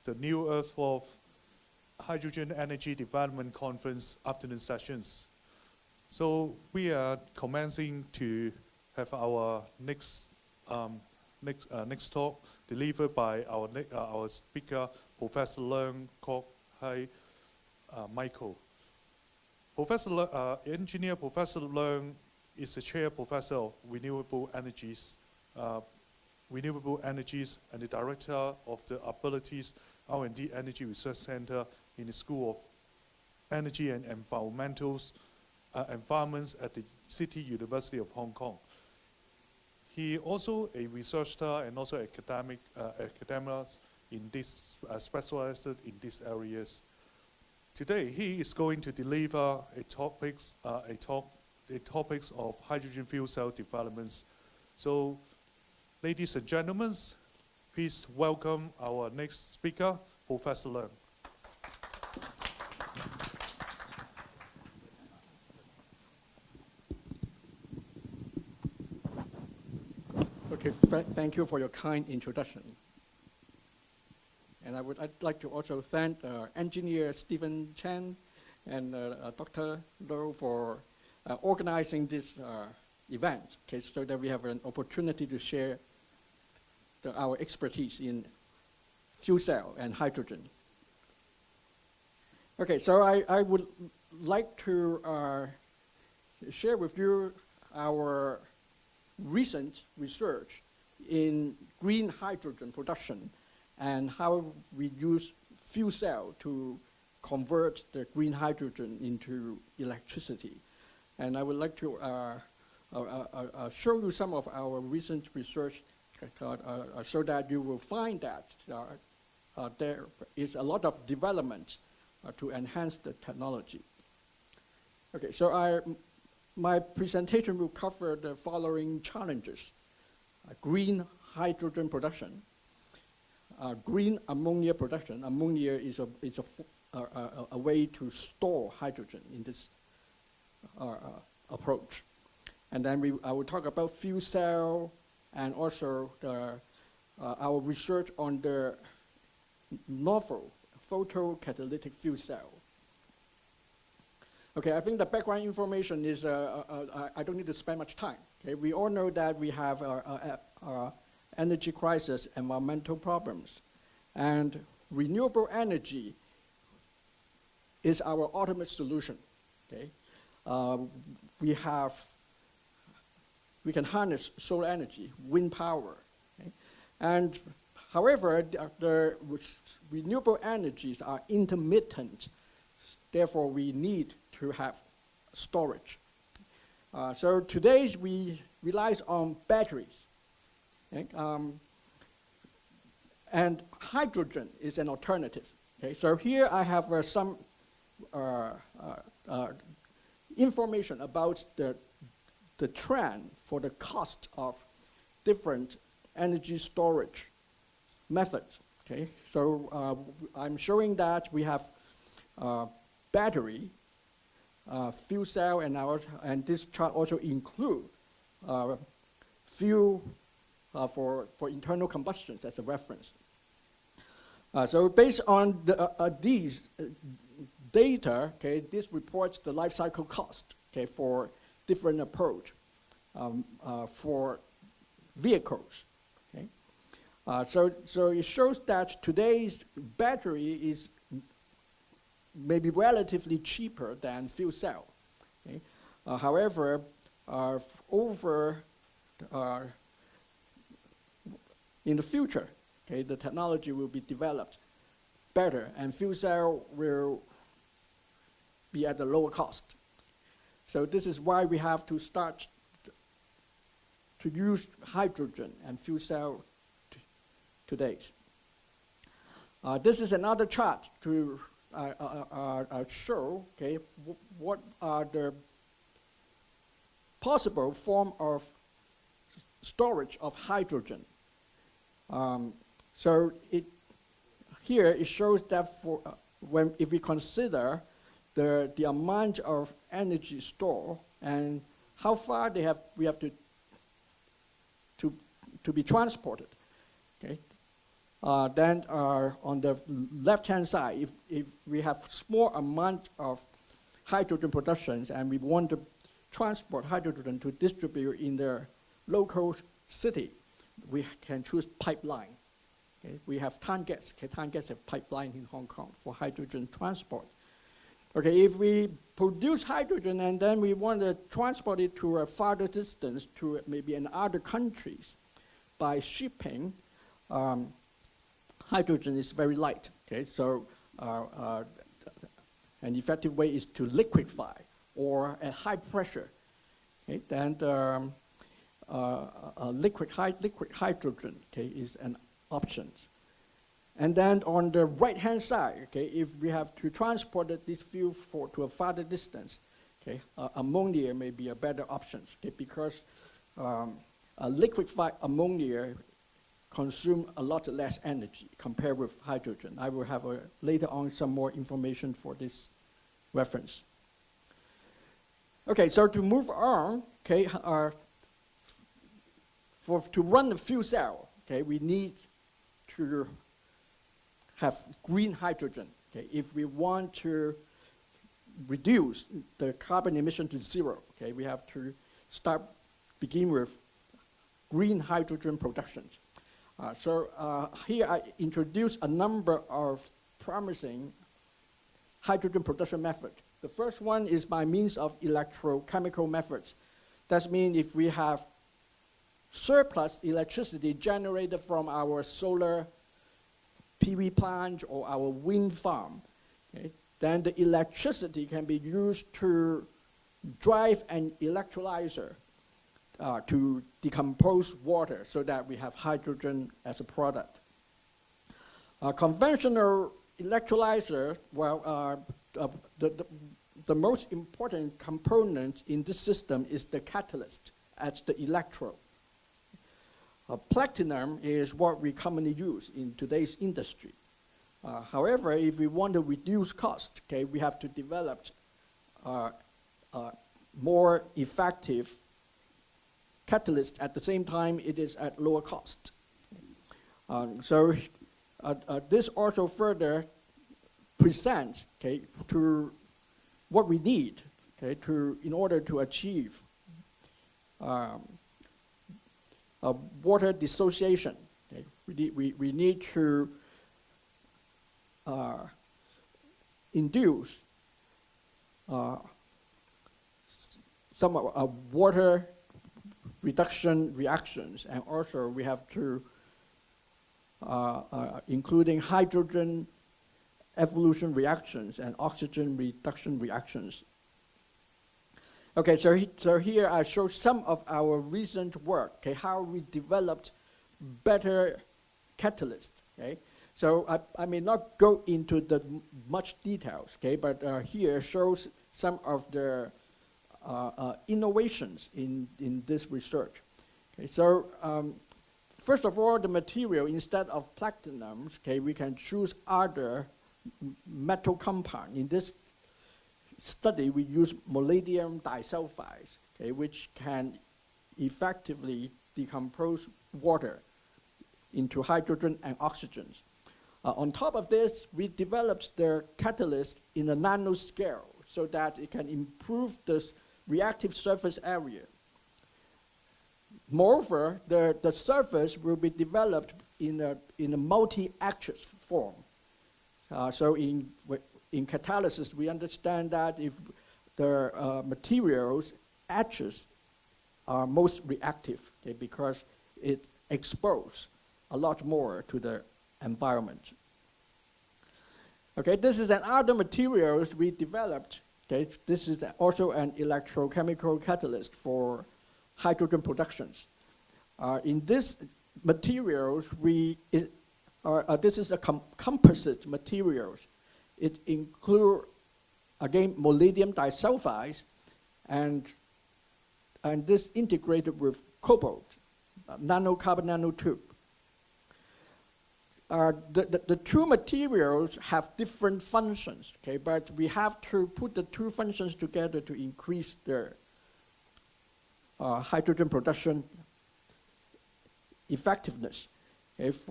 the New Earth Fourth Hydrogen Energy Development Conference afternoon sessions. So we are commencing to have our next talk delivered by our speaker, Professor Leung Kok Hai Michael. Engineer Professor Leung is the chair professor of renewable energies and the director of the Abilities R&D Energy Research Center in the School of Energy and Environments at the City University of Hong Kong. He also a researcher and also academics in this specialized in these areas. Today he is going to deliver topics of hydrogen fuel cell developments. So, ladies and gentlemen, please welcome our next speaker, Professor Leung. Okay, thank you for your kind introduction. And I'd like to also thank Engineer Stephen Chen and Dr. Low for organizing this event, okay, so that we have an opportunity to share our expertise in fuel cell and hydrogen. Okay, so I would like to share with you our recent research in green hydrogen production and how we use fuel cell to convert the green hydrogen into electricity. And I would like to show you some of our recent research so that you will find that there is a lot of development to enhance the technology. Okay, so my presentation will cover the following challenges: green hydrogen production, green ammonia production. Ammonia is a way to store hydrogen in this approach. And then I will talk about fuel cell and also our research on the novel photocatalytic fuel cell. Okay, I think the background information is, I don't need to spend much time. Okay, we all know that we have energy crisis, environmental problems, and renewable energy is our ultimate solution. Okay, we can harness solar energy, wind power, okay? And however, the renewable energies are intermittent. Therefore, we need to have storage. So today we rely on batteries. Okay? And hydrogen is an alternative. Okay? So here I have some information about the trend for the cost of different energy storage methods. Okay? So I'm showing that we have battery, fuel cell, and this chart also include fuel for internal combustions as a reference. So based on these data, okay, this reports the life cycle cost, okay, for different approach for vehicles. Okay, so it shows that today's battery is maybe relatively cheaper than fuel cell. Okay? However, in the future, okay, the technology will be developed better, and fuel cell will be at a lower cost. So this is why we have to start to use hydrogen and fuel cell today. This is another chart to show, okay, what are the possible form of storage of hydrogen. So here it shows that if we consider the amount of energy stored and how far we have to be transported. Okay, Then on the left-hand side, if we have small amount of hydrogen productions and we want to transport hydrogen to distribute in the local city, we can choose pipeline. Okay? We have TANGAS. Okay? TANGAS have pipeline in Hong Kong for hydrogen transport. Okay, if we produce hydrogen and then we want to transport it to a farther distance to maybe in other countries by shipping, hydrogen is very light. Okay, so an effective way is to liquefy or at high pressure. Okay, then liquid hydrogen, okay, is an option. And then on the right-hand side, okay, if we have to transport this fuel to a farther distance, okay, ammonia may be a better option, okay, because liquefied ammonia consume a lot less energy compared with hydrogen. I will have later on some more information for this reference. Okay, so to move on, okay, to run the fuel cell, okay, we need to have green hydrogen. Okay, if we want to reduce the carbon emission to zero, okay, we have to begin with green hydrogen production. Here I introduce a number of promising hydrogen production methods. The first one is by means of electrochemical methods. That means if we have surplus electricity generated from our solar PV plant or our wind farm, okay, then the electricity can be used to drive an electrolyzer to decompose water so that we have hydrogen as a product. Conventional electrolyzer, well, the most important component in this system is the catalyst at the electrode. Platinum is what we commonly use in today's industry. However, if we want to reduce cost, okay, we have to develop more effective catalyst. At the same time, it is at lower cost. This also further presents, okay, to what we need, okay, in order to achieve water dissociation. Okay. We need to induce some water reduction reactions, and also we have to including hydrogen evolution reactions and oxygen reduction reactions. Okay, so here I show some of our recent work, okay, how we developed better catalysts, okay. So I may not go into the much details, okay, but here shows some of the innovations in this research. Okay, so first of all, the material, instead of platinum, okay, we can choose other metal compound. In this study, we use molybdenum disulfide, okay, which can effectively decompose water into hydrogen and oxygen. On top of this, we developed the catalyst in a nanoscale so that it can improve the reactive surface area. Moreover, the surface will be developed in a multi-axis form. So in catalysis, we understand that if the materials axes are most reactive, okay, because it exposes a lot more to the environment. Okay, this is another materials we developed. Okay, this is also an electrochemical catalyst for hydrogen productions. In this materials, this is a composite materials. It includes, again, molybdenum disulfide, and this integrated with cobalt, carbon nanotube. The two materials have different functions, okay, but we have to put the two functions together to increase the hydrogen production effectiveness. If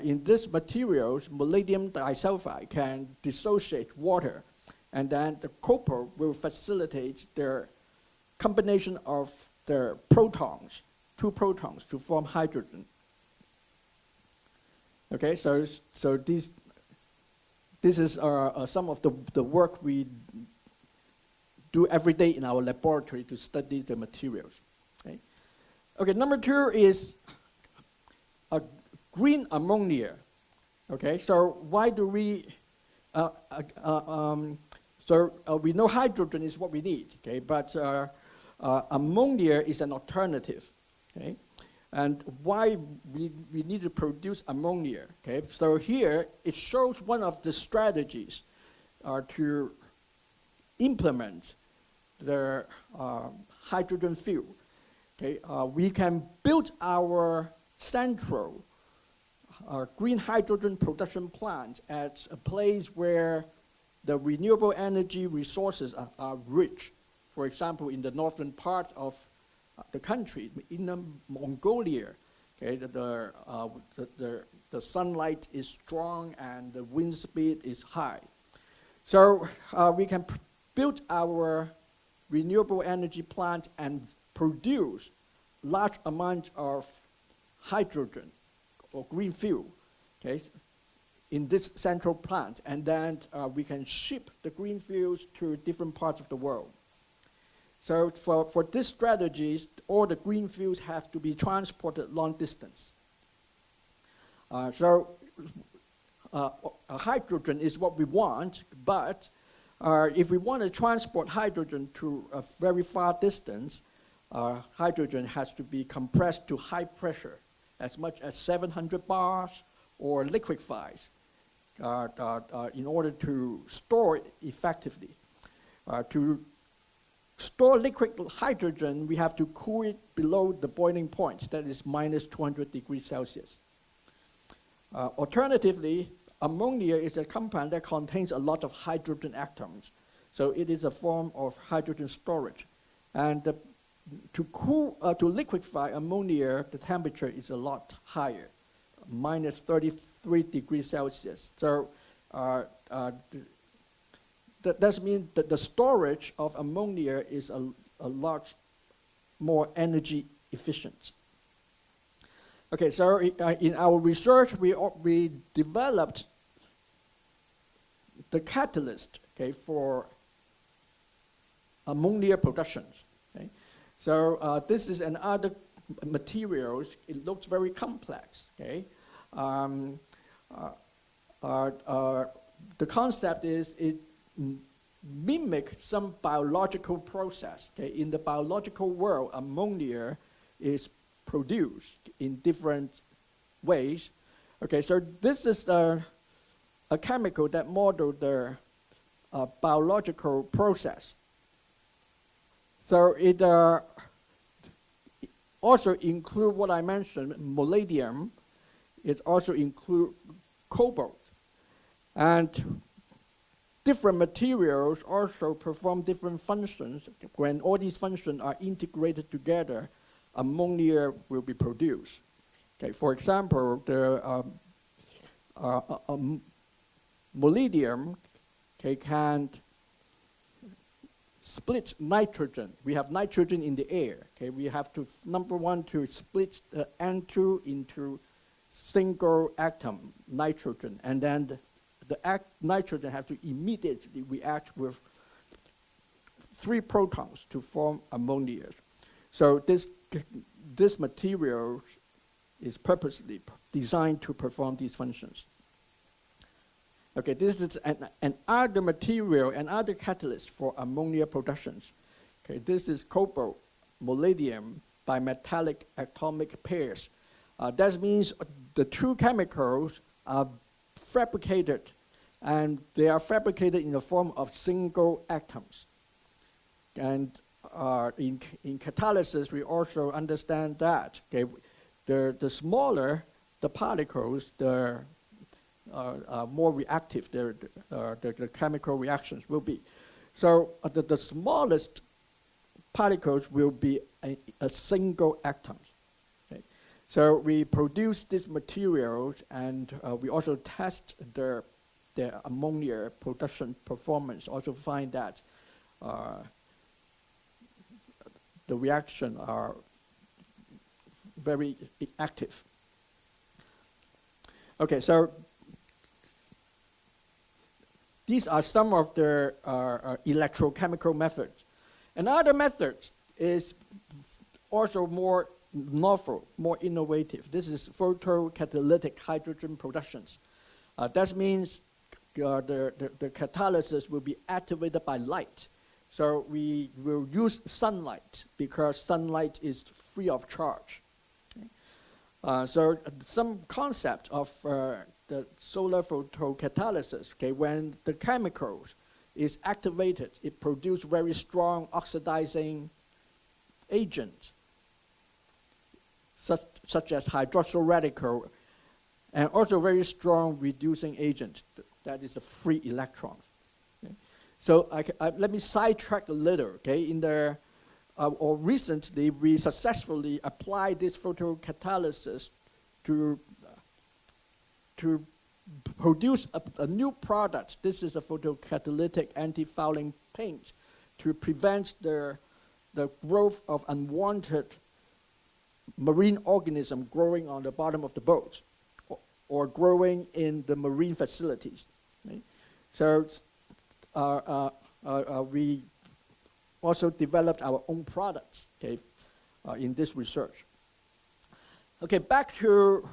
in this materials, palladium disulfide can dissociate water, and then the copper will facilitate the combination of the protons, 2 protons, to form hydrogen. Okay, so this is some of the work we do every day in our laboratory to study the materials. Okay, okay, number 2 is green ammonia. Okay, so why do we, we know hydrogen is what we need, okay, but ammonia is an alternative, okay? And why we need to produce ammonia, okay? So here, it shows one of the strategies to implement the hydrogen fuel, okay? We can build our central green hydrogen production plant at a place where the renewable energy resources are rich. For example, in the northern part of the country, in Mongolia, okay, the sunlight is strong and the wind speed is high. So we can build our renewable energy plant and produce large amounts of hydrogen or green fuel, okay, in this central plant, and then we can ship the green fuels to different parts of the world. So for this strategy, all the green fuels have to be transported long distance. Hydrogen is what we want, but if we want to transport hydrogen to a very far distance, hydrogen has to be compressed to high pressure, as much as 700 bars, or liquefied in order to store it effectively. To store liquid hydrogen, we have to cool it below the boiling point, that is minus 200 degrees Celsius. Alternatively, ammonia is a compound that contains a lot of hydrogen atoms. So it is a form of hydrogen storage. And to liquefy ammonia, the temperature is a lot higher, minus 33 degrees Celsius. So that means that the storage of ammonia is a lot more energy efficient. Okay, so in our research, we developed the catalyst, okay, for ammonia productions. Okay? So this is another material. It looks very complex. Okay? The concept is it mimic some biological process. Okay? In the biological world, ammonia is produced in different ways. Okay, so this is a chemical that models the biological process. So it also includes what I mentioned, palladium. It also includes cobalt. And different materials also perform different functions. When all these functions are integrated together, ammonia will be produced. Okay, for example, the palladium can split nitrogen. We have nitrogen in the air. Okay, we have to, number one, to split the N2 into single atom nitrogen, and then the nitrogen has to immediately react with 3 protons to form ammonia. So this material is purposely designed to perform these functions. Okay, this is another material, another catalyst for ammonia productions. Okay, this is cobalt, palladium, bimetallic atomic pairs. That means the 2 chemicals are fabricated, and they are fabricated in the form of single atoms. And in catalysis, we also understand that. Okay, the smaller the particles, the more reactive the chemical reactions will be. So the smallest particles will be a single atom. Okay? So we produce these materials, and we also test their ammonia production performance. Also find that the reaction are very active. Okay, so these are some of the electrochemical methods. Another method is also more novel, more innovative. This is photocatalytic hydrogen productions. That means the catalysis will be activated by light. So we will use sunlight because sunlight is free of charge. Okay. So some concept of the solar photocatalysis, okay, when the chemicals is activated, it produces very strong oxidizing agent, such as hydroxyl radical, and also very strong reducing agent, that is a free electron. Okay. So let me sidetrack a little. Okay, or recently we successfully applied this photocatalysis to produce a new product. This is a photocatalytic anti-fouling paint to prevent the growth of unwanted marine organism growing on the bottom of the boat or growing in the marine facilities. Okay? So we also developed our own products, okay, in this research. Okay, back to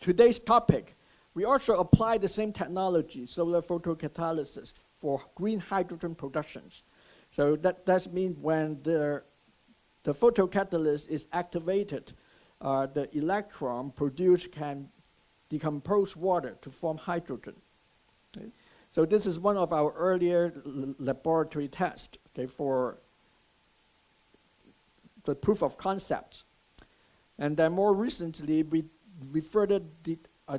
today's topic. We also apply the same technology, solar photocatalysis, for green hydrogen productions. So that means when the photocatalyst is activated, the electron produced can decompose water to form hydrogen. Okay? So this is one of our earlier laboratory tests, okay, for the proof of concept. And then more recently, we further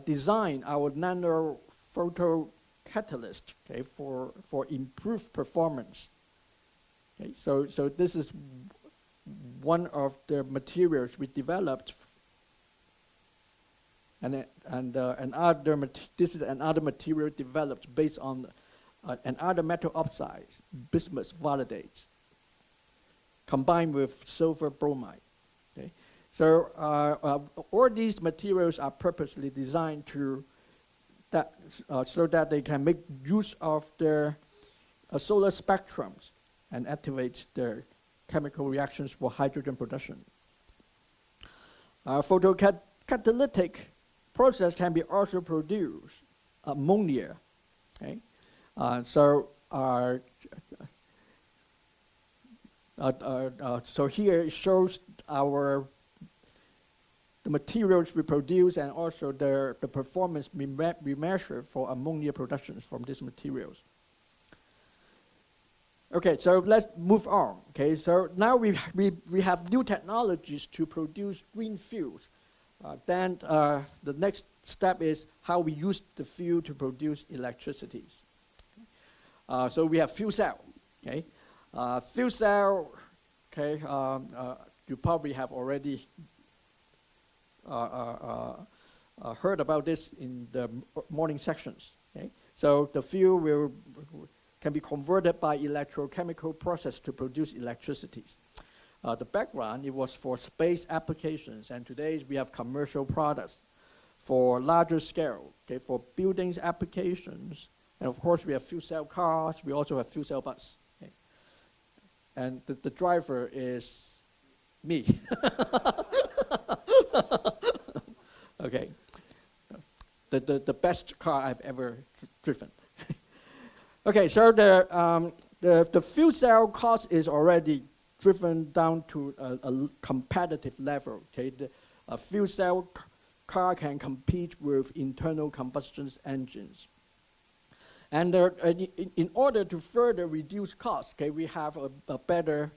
design our nano photocatalyst, okay, for improved performance. Okay, so this is one of the materials we developed, this is another material developed based on another metal oxide, bismuth validate, combined with sulfur bromide. Okay? So all these materials are purposely designed so that they can make use of their solar spectrums and activate their chemical reactions for hydrogen production. Photocatalytic process can be also produce ammonia. Okay? So here it shows the materials we produce and also the performance we measure for ammonia productions from these materials. Okay, so let's move on. Okay, so now we have new technologies to produce green fuels. Then the next step is how we use the fuel to produce electricity. So we have fuel cell. Okay, fuel cell. Okay, you probably have already heard about this in the morning sections. Okay, so the fuel can be converted by electrochemical process to produce electricity. The background, it was for space applications, and today we have commercial products for larger scale, okay, for buildings applications, and of course we have fuel cell cars, we also have fuel cell bus. Okay. And the driver is me. Okay, the best car I've ever driven. Okay, so the fuel cell cost is already driven down to a competitive level. Okay, a fuel cell car can compete with internal combustion engines. And in order to further reduce costs, okay, we have a better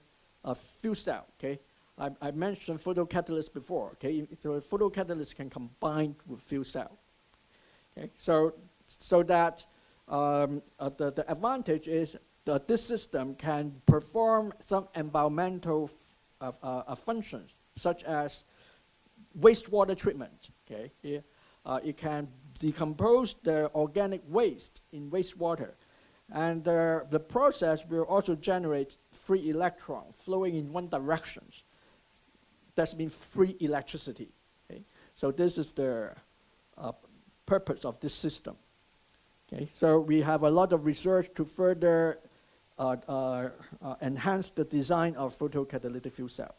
fuel cell. Okay, I mentioned photocatalyst before. Okay, so photocatalyst can combine with fuel cell. Okay, so that the advantage is that this system can perform some environmental functions, such as wastewater treatment. Okay, it can decompose the organic waste in wastewater, and the process will also generate free electrons flowing in one direction. That means free electricity. Okay? So this is the purpose of this system. Okay? So we have a lot of research to further enhance the design of photocatalytic fuel cell.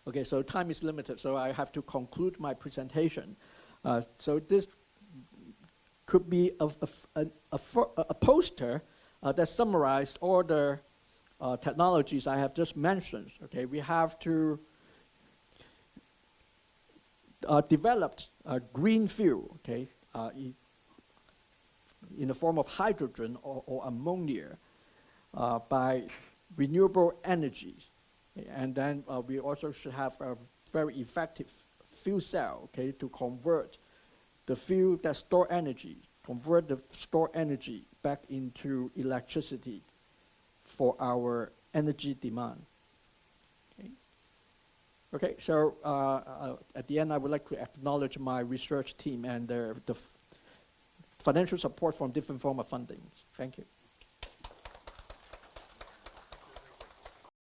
Okay, so time is limited, so I have to conclude my presentation. So this could be a poster that summarized all the technologies I have just mentioned. Okay, we have to develop a green fuel, okay, in the form of hydrogen or ammonia by renewable energies. And then we also should have a very effective fuel cell, okay, to convert the fuel that store energy, convert the stored energy back into electricity for our energy demand. Okay, so at the end, I would like to acknowledge my research team and the financial support from different forms of funding. Thank you.